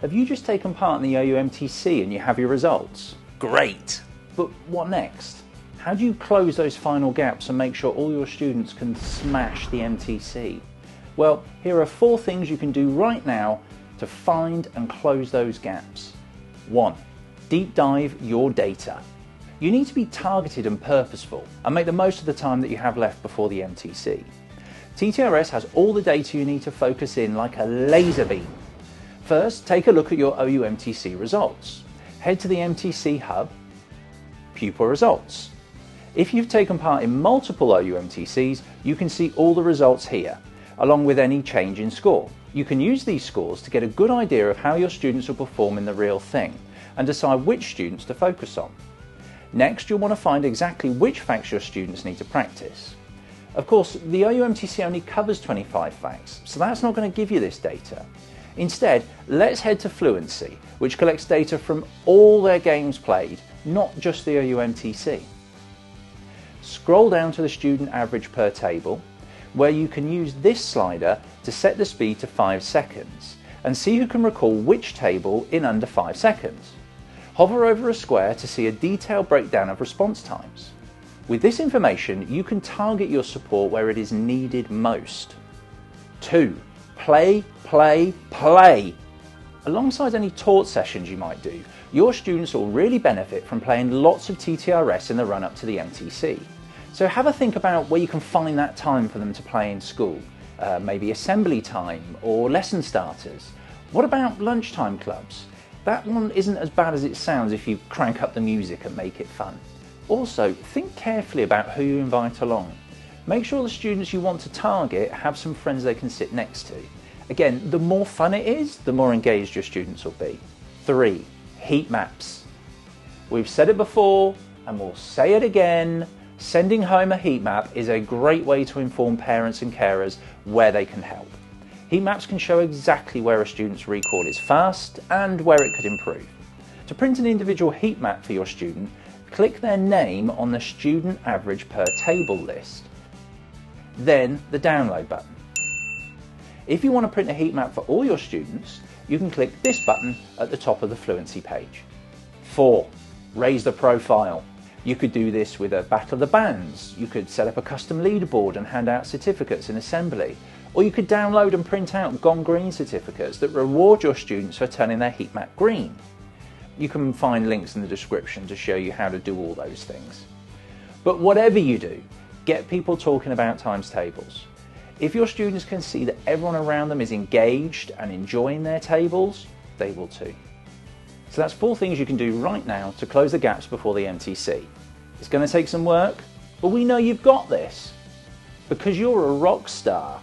Have you just taken part in the OUMTC and you have your results? Great! But what next? How do you close those final gaps and make sure all your students can smash the MTC? Well, here are 4 things you can do right now to find and close those gaps. 1. Deep dive your data. You need to be targeted and purposeful and make the most of the time that you have left before the MTC. TTRS has all the data you need to focus in like a laser beam. First, take a look at your OUMTC results. Head to the MTC hub, pupil results. If you've taken part in multiple OUMTCs, you can see all the results here, along with any change in score. You can use these scores to get a good idea of how your students will perform in the real thing and decide which students to focus on. Next, you'll want to find exactly which facts your students need to practice. Of course, the OUMTC only covers 25 facts, so that's not going to give you this data. Instead, let's head to Fluency, which collects data from all their games played, not just the OUMTC. Scroll down to the student average per table, where you can use this slider to set the speed to 5 seconds and see who can recall which table in under 5 seconds. Hover over a square to see a detailed breakdown of response times. With this information, you can target your support where it is needed most. 2. Play, play, play. Alongside any taught sessions you might do, your students will really benefit from playing lots of TTRS in the run-up to the MTC. So have a think about where you can find that time for them to play in school. Maybe assembly time or lesson starters. What about lunchtime clubs? That one isn't as bad as it sounds if you crank up the music and make it fun. Also, think carefully about who you invite along. Make sure the students you want to target have some friends they can sit next to. Again, the more fun it is, the more engaged your students will be. 3. Heat maps. We've said it before and we'll say it again. Sending home a heat map is a great way to inform parents and carers where they can help. Heat maps can show exactly where a student's recall is fast and where it could improve. To print an individual heat map for your student, click their name on the student average per table list. Then the download button. If you want to print a heat map for all your students, you can click this button at the top of the Fluency page. 4. Raise the profile. You could do this with a battle of the bands, you could set up a custom leaderboard and hand out certificates in assembly, or you could download and print out Gone Green certificates that reward your students for turning their heat map green. You can find links in the description to show you how to do all those things. But whatever you do, get people talking about times tables. If your students can see that everyone around them is engaged and enjoying their tables, they will too. So that's 4 things you can do right now to close the gaps before the MTC. It's going to take some work, but we know you've got this because you're a rock star.